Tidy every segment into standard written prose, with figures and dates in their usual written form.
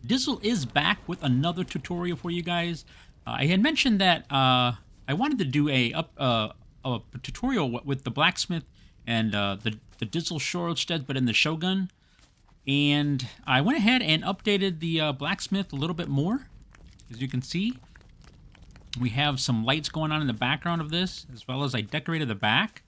Dizzle is back with another tutorial for you guys. I had mentioned that I wanted to do a tutorial with the Blacksmith and the Dizzle Shorelstead, but in the Shogun. And I went ahead and updated the Blacksmith a little bit more. As you can see, we have some lights going on in the background of this, as well as I decorated the back.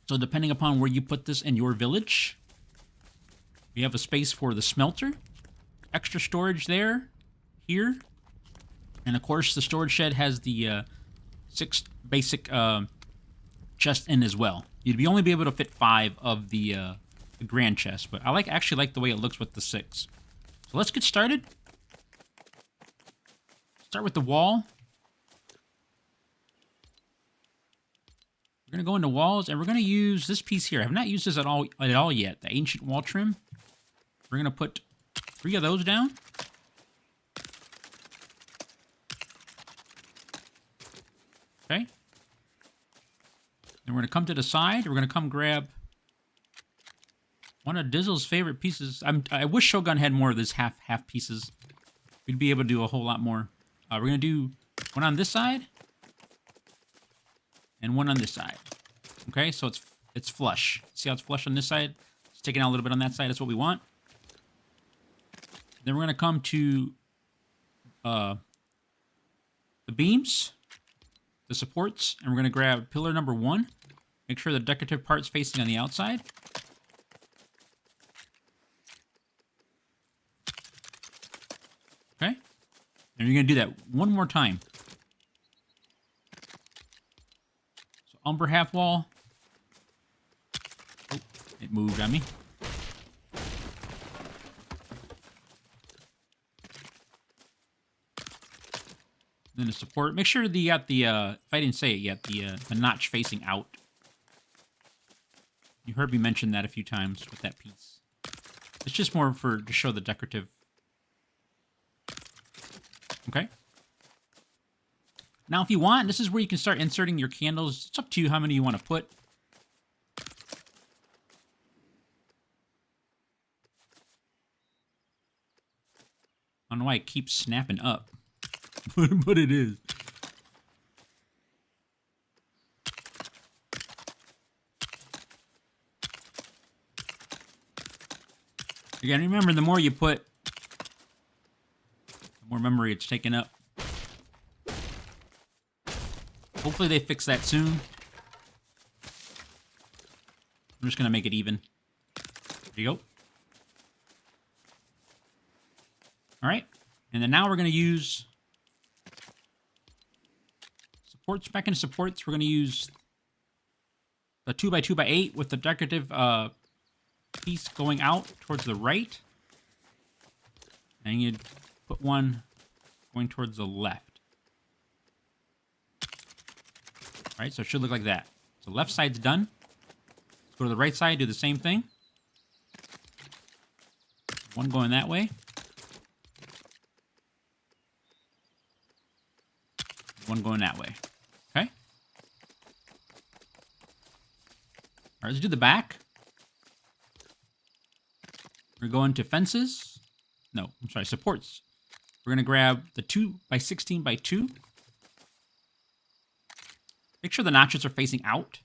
So depending upon where you put this in your village, we have a space for the smelter. Extra storage there, here, and of course the storage shed has the 6 basic chests in as well. You'd only be able to fit 5 of the grand chest, but I actually like the way it looks with the 6. So let's get started. Start with the wall. We're gonna go into walls, and we're gonna use this piece here. I have not used this at all yet. The ancient wall trim. We're gonna put 3 of those down. Okay. Then we're going to come to the side. We're going to come grab one of Dizzle's favorite pieces. I wish Shogun had more of this half pieces. We'd be able to do a whole lot more. We're going to do one on this side and one on this side. Okay, so it's flush. See how it's flush on this side? It's taking out a little bit on that side. That's what we want. Then we're going to come to the beams, the supports, and we're going to grab pillar number 1. Make sure the decorative part's facing on the outside. Okay? And you're going to do that one more time. So umber half wall. Oh, it moved on me. Then the support. Make sure that you got the, if I didn't say it yet, the notch facing out. You heard me mention that a few times with that piece. It's just more to show the decorative. Okay. Now, if you want, this is where you can start inserting your candles. It's up to you how many you want to put. I don't know why it keeps snapping up. But it is. Again, remember, the more you put, the more memory it's taking up. Hopefully they fix that soon. I'm just going to make it even. There you go. Alright. And then now we're going to use supports. Back into supports, we're going to use the 2x2x8 with the decorative piece going out towards the right. And you'd put one going towards the left. Alright, so it should look like that. So left side's done. Let's go to the right side, do the same thing. One going that way. One going that way. Okay? Alright, let's do the back. We're going to fences. No, I'm sorry, supports. We're going to grab the 2x16x2. Make sure the notches are facing out.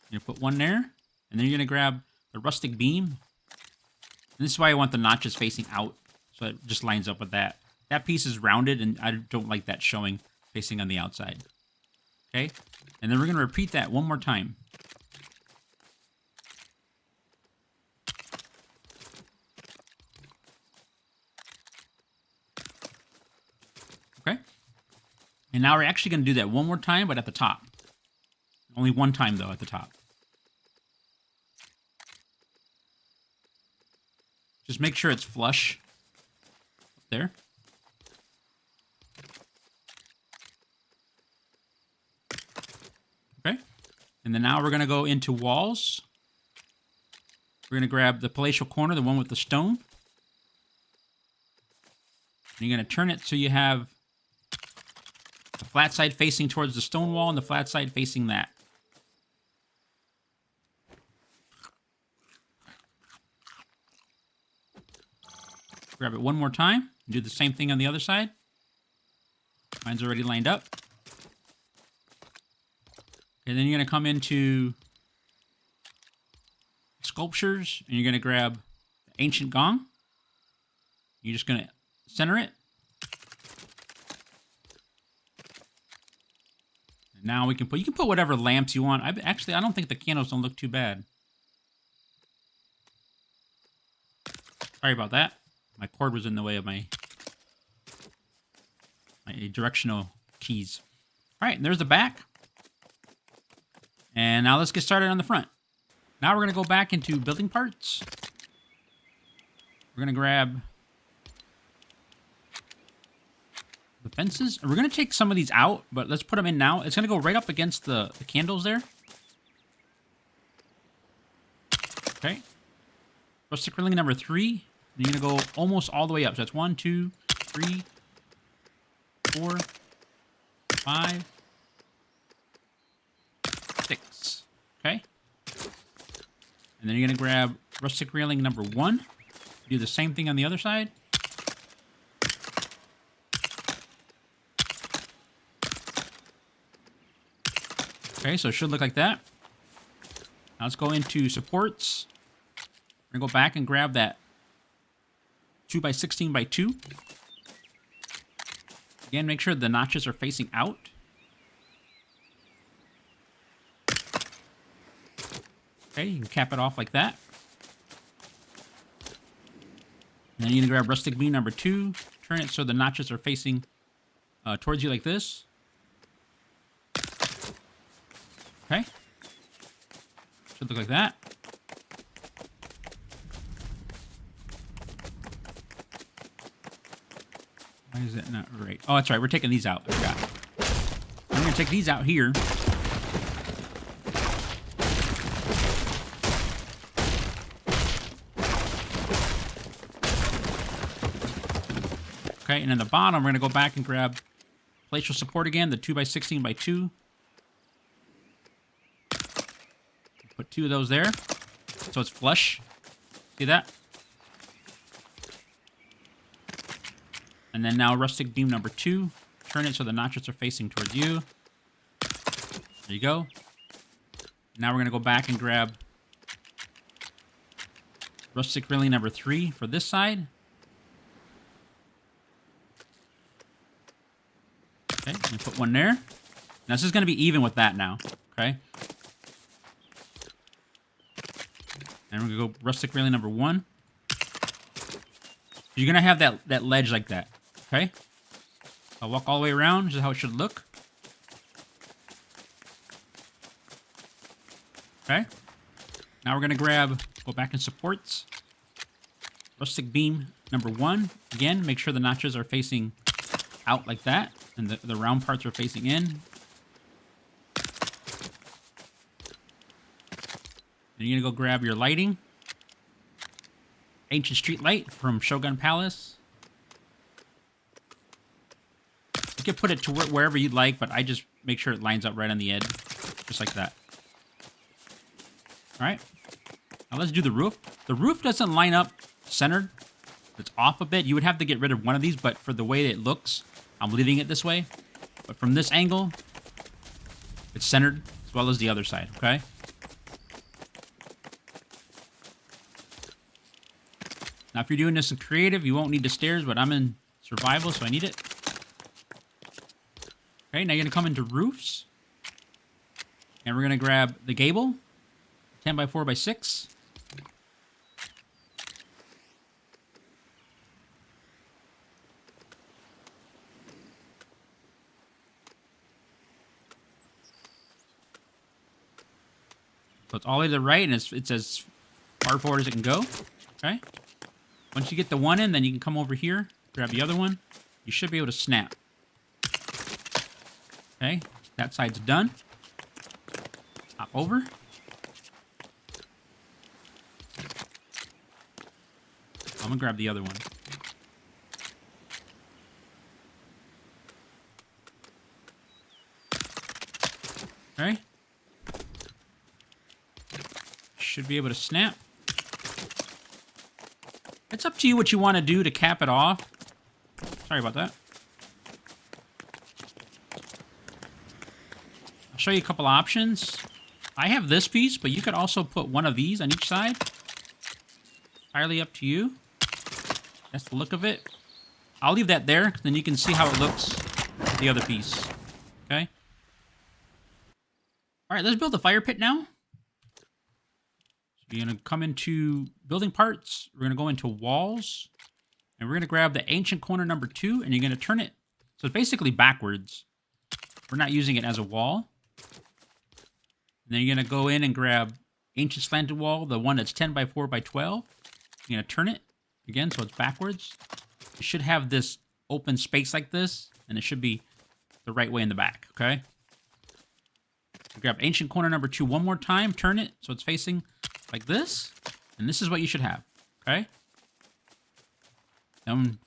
You're going to put one there. And then you're going to grab the rustic beam. And this is why I want the notches facing out. So it just lines up with that. That piece is rounded, and I don't like that showing facing on the outside. Okay? And then we're going to repeat that one more time. Okay? And now we're actually going to do that one more time, but at the top. Only one time, though, at the top. Just make sure it's flush. Up there. Okay? And then now we're going to go into walls. We're going to grab the palatial corner, the one with the stone. And you're going to turn it so you have the flat side facing towards the stone wall and the flat side facing that. Grab it one more time. And do the same thing on the other side. Mine's already lined up. And then you're going to come into sculptures, and you're going to grab the ancient gong. You're just going to center it. And now you can put whatever lamps you want. Actually, I don't think the candles don't look too bad. Sorry about that. My cord was in the way of my directional keys. All right, there's the back. And now let's get started on the front. Now we're going to go back into building parts. We're going to grab the fences. We're going to take some of these out, but let's put them in now. It's going to go right up against the candles there. Okay. Rustic railing number 3. And you're going to go almost all the way up. So that's 1, 2, 3, 4, 5, 6. Okay. And then you're going to grab rustic railing number 1. Do the same thing on the other side. Okay, so it should look like that. Now let's go into supports. We're going to go back and grab that 2x16x2. Again, make sure the notches are facing out. Okay, you can cap it off like that. And then you're going to grab rustic beam number 2. Turn it so the notches are facing towards you like this. Okay. Should look like that. Why is it not right? Oh, that's right. We're taking these out. I forgot. I'm going to take these out here. Okay, and in the bottom, we're going to go back and grab palatial support again, the 2x16x2. Put 2 of those there, so it's flush. See that? And then now rustic beam number 2. Turn it so the notches are facing towards you. There you go. Now we're going to go back and grab rustic railing number 3 for this side. Okay, I'm going to put one there. Now this is going to be even with that now, okay? And we're going to go rustic railing number 1. You're going to have that ledge like that, okay? I'll walk all the way around. This is how it should look. Okay. Now we're going to go back in supports. Rustic beam number 1. Again, make sure the notches are facing out like that. And the round parts are facing in. And you're going to go grab your lighting. Ancient street light from Shogun Palace. You can put it to wherever you'd like, but I just make sure it lines up right on the edge. Just like that. Alright. Now let's do the roof. The roof doesn't line up centered. It's off a bit. You would have to get rid of one of these, but for the way that it looks, I'm leaving it this way. But from this angle, it's centered as well as the other side, okay? Now, if you're doing this in creative, you won't need the stairs, but I'm in survival, so I need it. Okay, now you're going to come into roofs. And we're going to grab the gable, 10x4x6. So it's all the way to the right, and it's as far forward as it can go. Okay. Once you get the one in, then you can come over here, grab the other one. You should be able to snap. Okay, that side's done. Hop over. I'm gonna grab the other one. Okay. Should be able to snap. It's up to you what you want to do to cap it off. Sorry about that. I'll show you a couple options. I have this piece, but you could also put one of these on each side. Entirely up to you. That's the look of it. I'll leave that there, then you can see how it looks with the other piece. Okay? Alright, let's build the fire pit now. So you're going to come into building parts. We're going to go into walls. And we're going to grab the ancient corner number 2, and you're going to turn it. So it's basically backwards. We're not using it as a wall. And then you're going to go in and grab ancient slanted wall, the one that's 10 by 4 by 12. You're going to turn it again so it's backwards. You should have this open space like this, and it should be the right way in the back, okay? Grab ancient corner number 2 one more time, turn it so it's facing like this, and this is what you should have, okay? And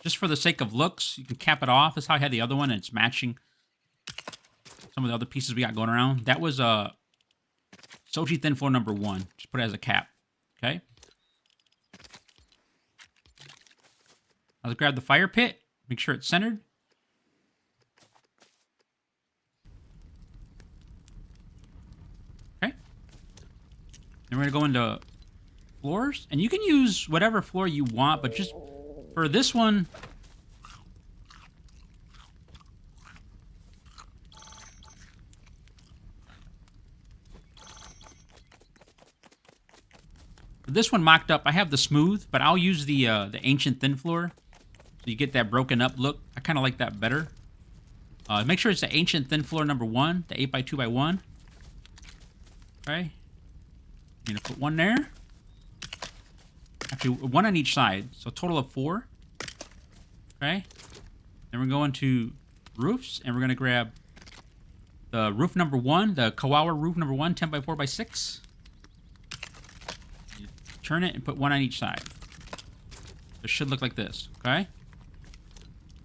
just for the sake of looks, you can cap it off. That's how I had the other one, and it's matching some of the other pieces we got going around. That was Sochi thin floor number 1. Just put it as a cap, okay? Let's grab the fire pit. Make sure it's centered. Okay. Then we're going to go into floors. And you can use whatever floor you want, but just for this one, mocked up, I have the smooth, but I'll use the ancient thin floor. So you get that broken up look. I kind of like that better. Make sure it's the ancient thin floor number 1, the 8 by 2 by 1. Okay. You're gonna put one there. Actually, one on each side, so a total of 4. Okay. Then we're going to roofs, and we're gonna grab the roof number 1, the Kawawa roof number 1, 10 by 4 by 6. You turn it and put one on each side. It should look like this. Okay.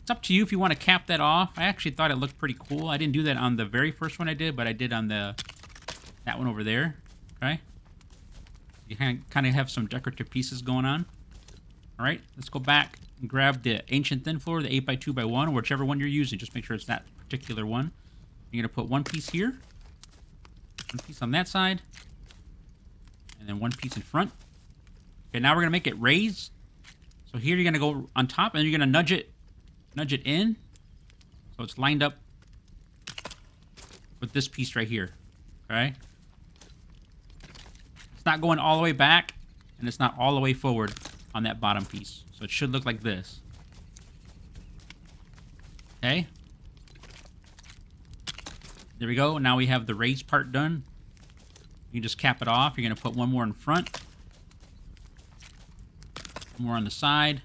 It's up to you if you want to cap that off. I actually thought it looked pretty cool. I didn't do that on the very first one I did, but I did on that one over there. Okay. You kind of have some decorative pieces going on. All right, let's go back and grab the ancient thin floor, the 8 by 2 by 1, or whichever one you're using. Just make sure it's that particular one. You're going to put one piece here, one piece on that side, and then one piece in front. Okay, now we're going to make it raised. So here you're going to go on top, and you're going to nudge it in, so it's lined up with this piece right here, okay? It's not going all the way back, and it's not all the way forward on that bottom piece. So it should look like this. Okay? There we go. Now we have the raised part done. You can just cap it off. You're going to put one more in front. One more on the side.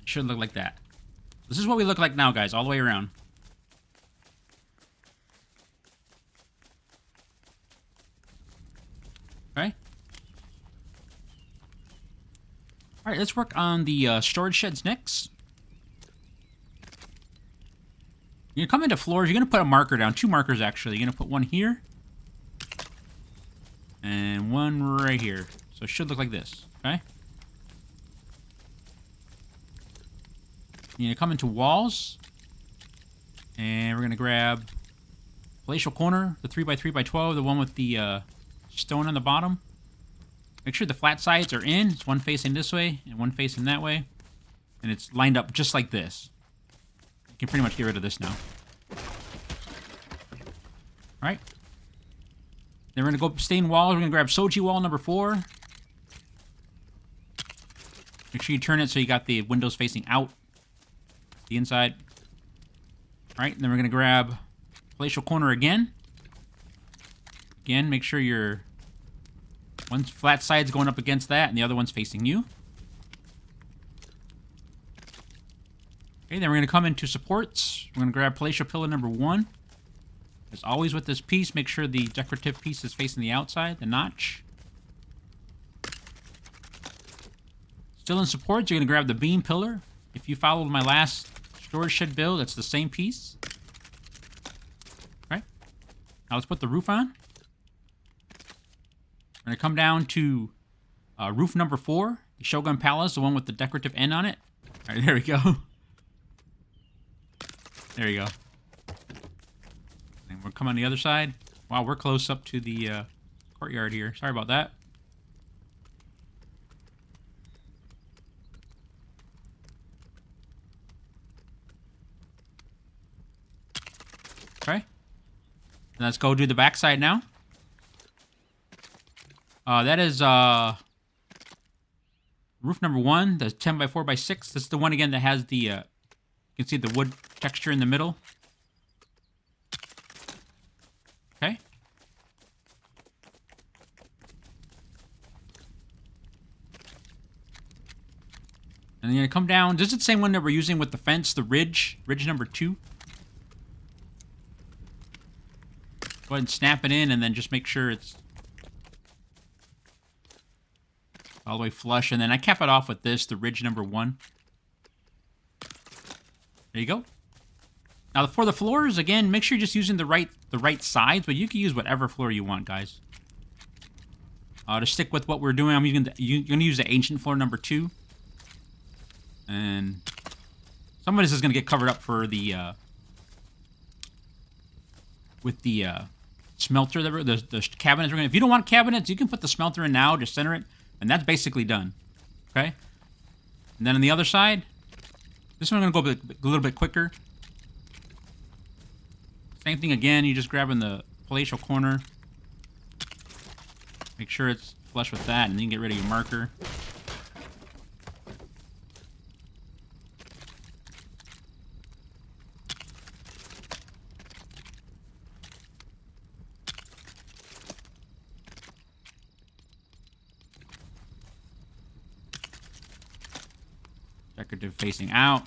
Should look like that. This is what we look like now, guys, all the way around. Okay. All right, let's work on the storage sheds next. You're gonna come into floors. You're gonna put a marker down, 2 markers actually. You're gonna put one here and one right here. So it should look like this. Okay. You're going to come into walls, and we're going to grab palatial corner, the 3 by 3 by 12, the one with the stone on the bottom. Make sure the flat sides are in. It's one facing this way and one facing that way, and it's lined up just like this. You can pretty much get rid of this now. All right. Then we're going to go stain walls. We're going to grab Soji wall number 4. Make sure you turn it so you got the windows facing out. The inside. All right, and then we're going to grab palatial corner again. Again, make sure your one flat side's going up against that and the other one's facing you. Okay, then we're going to come into supports. We're going to grab palatial pillar number 1. As always with this piece, make sure the decorative piece is facing the outside, the notch. Still in supports, you're going to grab the beam pillar. If you followed my last storage shed build, that's the same piece. Okay. Now let's put the roof on. We're going to come down to Roof number 4, the Shogun Palace, the one with the decorative N on it. All right, there we go. There you go. And we're coming on the other side. Wow, we're close up to the courtyard here. Sorry about that. Okay. Let's go do the backside now. That is roof number 1, the 10 by 4 by 6. This is the one again that has the you can see the wood texture in the middle. Okay. And then you're gonna come down. This is the same one that we're using with the fence, the ridge number 2. Go ahead and snap it in, and then just make sure it's all the way flush. And then I cap it off with this, the ridge number 1. There you go. Now for the floors, again, make sure you're just using the right sides, but you can use whatever floor you want, guys. To stick with what we're doing, I'm using you're gonna use the ancient floor number 2, and some of this is gonna get covered up for the with the smelter that the cabinets we're gonna. If you don't want cabinets, you can put the smelter in now, just center it, and that's basically done. Okay. And then on the other side, this one I'm gonna go a little bit quicker. Same thing again. You just grab in the palatial corner. Make sure it's flush with that, and then you can get rid of your marker. Decorative facing out.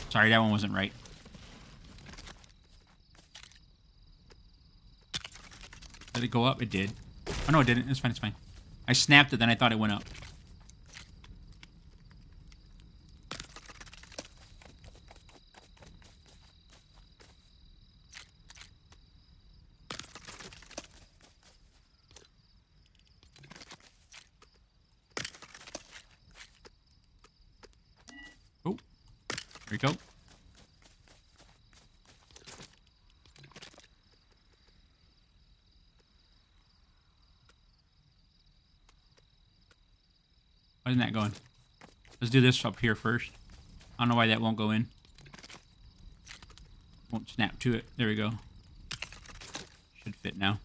Sorry, that one wasn't right. Did it go up? It did. Oh, no, it didn't. It's fine, it's fine. I snapped it, then I thought it went up. Oh, there we go. Why isn't that going? Let's do this up here first. I don't know why that won't go in. Won't snap to it. There we go. Should fit now.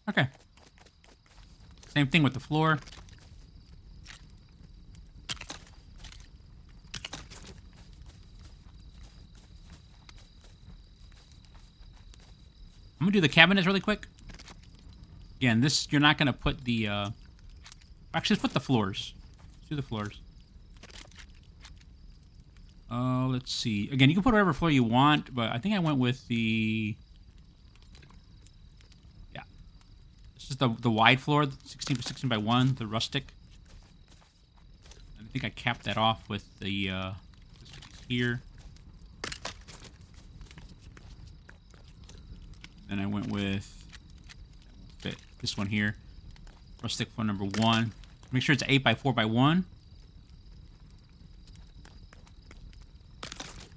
Okay. Same thing with the floor. I'm gonna do the cabinets really quick. Again, this you're not gonna put the actually let's put the floors. Let's do the floors. Let's see. Again, you can put whatever floor you want, but I think I went with the this is the wide floor, 16 by 16 by 1, the rustic. I think I capped that off with the this piece here. Then I went with this one here, rustic floor number 1. Make sure it's 8 by 4 by 1.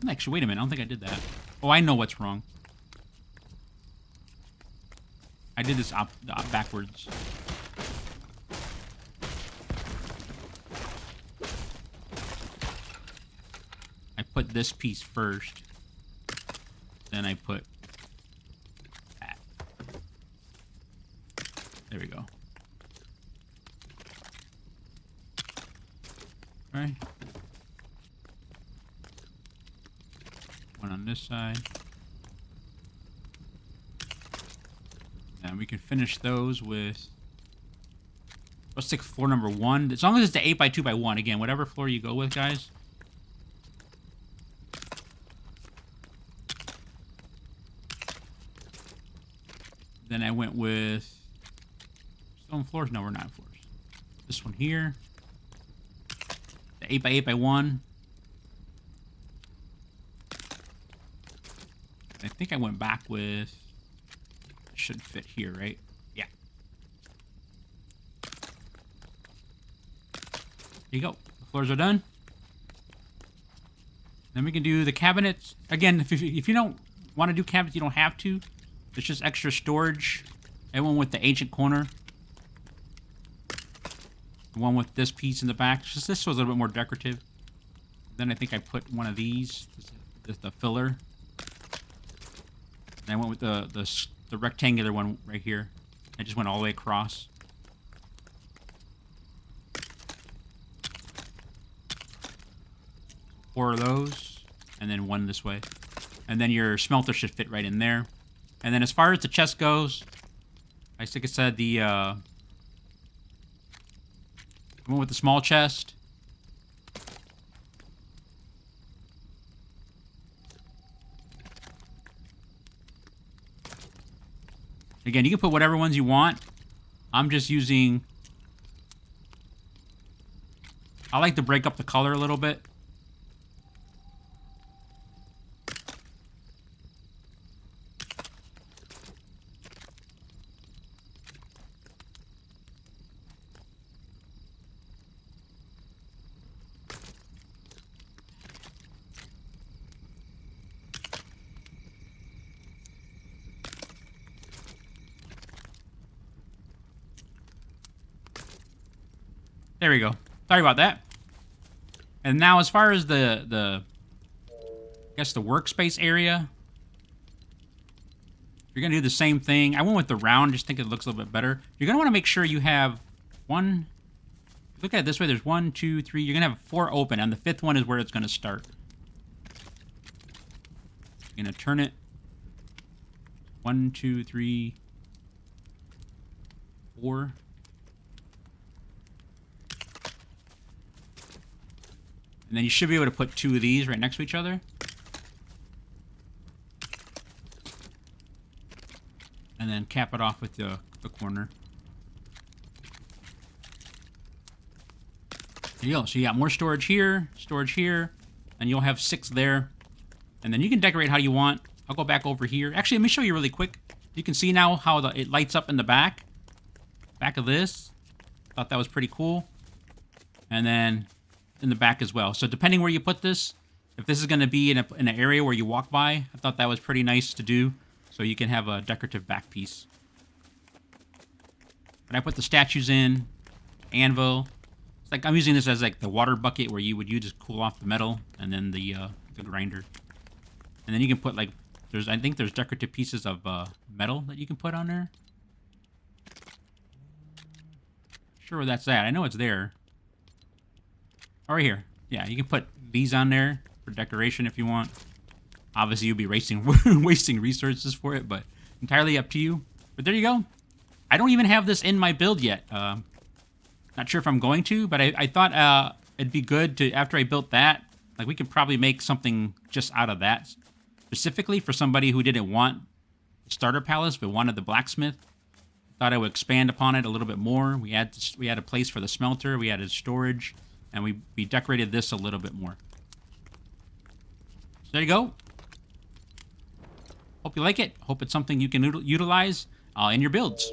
Actually, wait a minute. I don't think I did that. Oh, I know what's wrong. I did this backwards. I put this piece first. Then I put that. There we go. All right. One on this side. And we can finish those with rustic floor number 1. As long as it's the 8 by 2 by 1. Again, whatever floor you go with, guys. Then I went with stone floors. No, we're not floors. This one here. The 8x8x1. I think I went back with... It should fit here, right? Yeah. There you go. The floors are done. Then we can do the cabinets. Again, if you don't want to do cabinets, you don't have to. It's just extra storage. I went with the ancient corner. The one with this piece in the back. Just this was a little bit more decorative. Then I think I put one of these. This the filler. And I went with the rectangular one right here. I just went all the way across. Four of those, and then one this way. And then your smelter should fit right in there. And then as far as the chest goes, I think I said the one with the small chest. Again, you can put whatever ones you want. I'm just using... I like to break up the color a little bit. There we go. Sorry about that. And now as far as I guess the workspace area, you're going to do the same thing. I went with the round, just think it looks a little bit better. You're going to want to make sure you have one, look at it this way, there's 1, 2, 3, you're going to have 4 open, and the 5th one is where it's going to start. You're going to turn it 1, 2, 3, 4. And then you should be able to put 2 of these right next to each other. And then cap it off with the corner. There you go. So you got more storage here, and you'll have 6 there. And then you can decorate how you want. I'll go back over here. Actually, let me show you really quick. You can see now how it lights up in the back of this. Thought that was pretty cool. And then in the back as well. So depending where you put this, if this is going to be in an area where you walk by, I thought that was pretty nice to do. So you can have a decorative back piece. But I put the statues in, anvil. It's like I'm using this as like the water bucket where you would use to cool off the metal, and then the grinder. And then you can put like I think there's decorative pieces of metal that you can put on there. Sure where that's at. I know it's there. Oh, right here. Yeah, you can put these on there for decoration if you want. Obviously, you'll be wasting resources for it, but entirely up to you. But there you go. I don't even have this in my build yet. Not sure if I'm going to, but I thought it'd be good to, after I built that, like we could probably make something just out of that. Specifically for somebody who didn't want the starter palace, but wanted the blacksmith. Thought I would expand upon it a little bit more. We had a place for the smelter. We added storage. And we decorated this a little bit more. So there you go. Hope you like it. Hope it's something you can utilize in your builds.